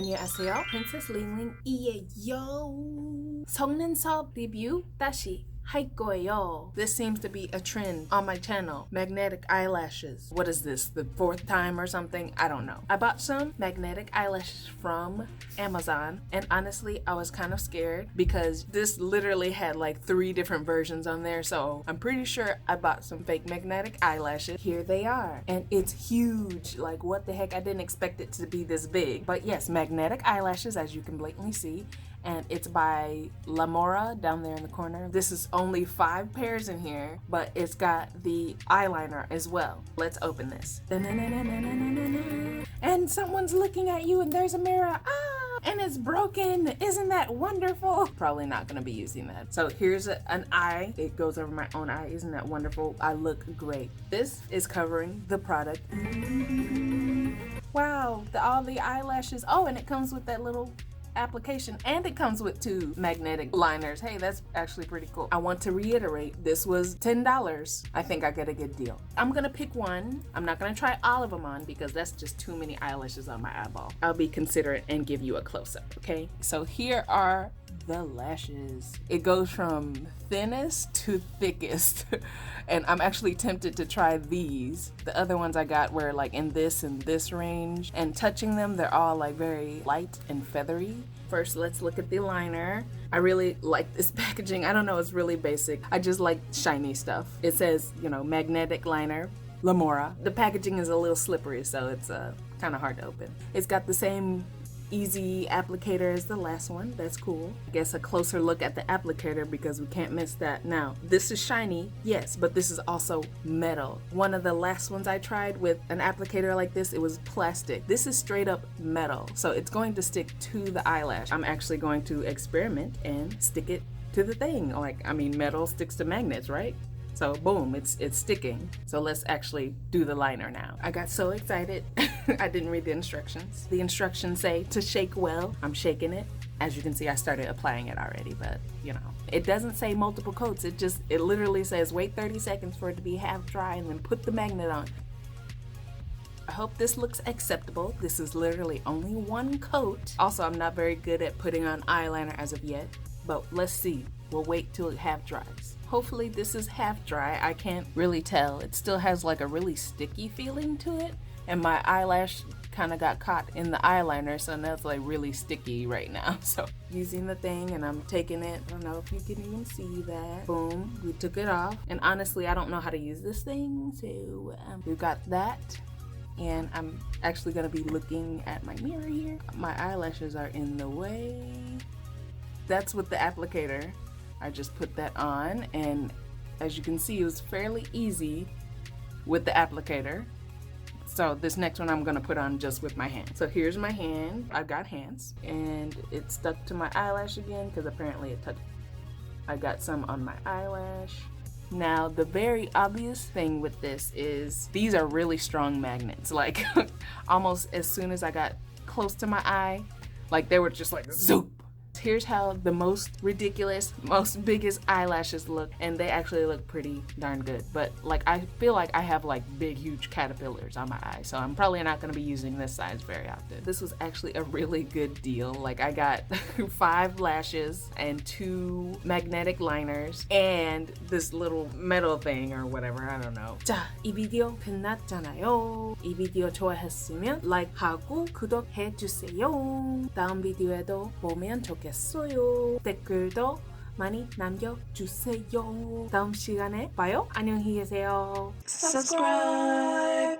안녕하세요. Princess Ling 속눈썹 리뷰 다시 할 거예요. This seems to be a trend on my channel. Magnetic eyelashes. What is this? The fourth time or something? I don't know. I bought some magnetic eyelashes from Amazon, and honestly, I was kind of scared because this literally had like 3 different versions on there, so I'm pretty sure I bought some fake magnetic eyelashes. Here they are, and it's huge. Like, what the heck? I didn't expect it to be this big. But yes, magnetic eyelashes, as you can blatantly see, and it's by Lamora down there in the corner. This is only 5 pairs in here, but it's got the eyeliner as well. Let's open this. And someone's looking at you and there's a mirror. And it's broken. Isn't that wonderful? Probably not gonna be using that. So here's an eye. It goes over my own eye. Isn't that wonderful? I look great. This is covering the product. Wow, all the eyelashes. Oh, and it comes with that little application, and it comes with 2 magnetic liners. Hey, that's actually pretty cool. I want to reiterate, this was $10. I think I got a good deal. I'm gonna pick one. I'm not gonna try all of them on because that's just too many eyelashes on my eyeball. I'll be considerate and give you a close-up, okay? So here are the lashes. It goes from thinnest to thickest. And I'm actually tempted to try these. The other ones I got were like in this and this range, and touching them, they're all like very light and feathery. First, let's look at the liner. I really like this packaging. I don't know, it's really basic. I just like shiny stuff. It says, you know, magnetic liner, Lamora. The packaging is a little slippery, so it's kind of hard to open. It's got the same easy applicator as the last one. That's cool. I guess a closer look at the applicator because we can't miss that. Now, this is shiny, yes, but this is also metal. One of the last ones I tried with an applicator like this, it was plastic. This is straight up metal, so it's going to stick to the eyelash. I'm actually going to experiment and stick it to the thing. Like, I mean, metal sticks to magnets, right? So boom, it's sticking. So let's actually do the liner now. I got so excited. I didn't read the instructions. The instructions say to shake well. I'm shaking it. As you can see, I started applying it already, but you know, it doesn't say multiple coats. It literally says wait 30 seconds for it to be half dry and then put the magnet on. I hope this looks acceptable. This is literally only 1 coat. Also, I'm not very good at putting on eyeliner as of yet, but let's see. We'll wait till it half dries. Hopefully this is half dry. I can't really tell. It still has like a really sticky feeling to it, and my eyelash kind of got caught in the eyeliner, so now it's like really sticky right now. So using the thing, and I'm taking it. I don't know if you can even see that. Boom, we took it off. And honestly, I don't know how to use this thing, so we've got that. And I'm actually gonna be looking at my mirror here. My eyelashes are in the way. That's with the applicator. I just put that on, and as you can see, it was fairly easy with the applicator. So this next one I'm gonna put on just with my hand. So here's my hand. I've got hands, and it stuck to my eyelash again because apparently it touched. I got some on my eyelash. Now, the very obvious thing with this is these are really strong magnets. Like almost as soon as I got close to my eye, like they were just like zoop. Here's how the most ridiculous, most biggest eyelashes look, and they actually look pretty darn good. But like, I feel like I have like big, huge caterpillars on my eye, so I'm probably not gonna be using this size very often. This was actually a really good deal. Like, I got 5 lashes and 2 magnetic liners and this little metal thing or whatever, I don't know. 자, 이 비디오 끝났잖아요. 이 비디오 좋아했으면 라이크하고 구독해주세요. 다음 비디오에도 보면 좋겠어요. 댓글도 많이 남겨주세요. 다음 시간에 봐요. 안녕히 계세요. Subscribe.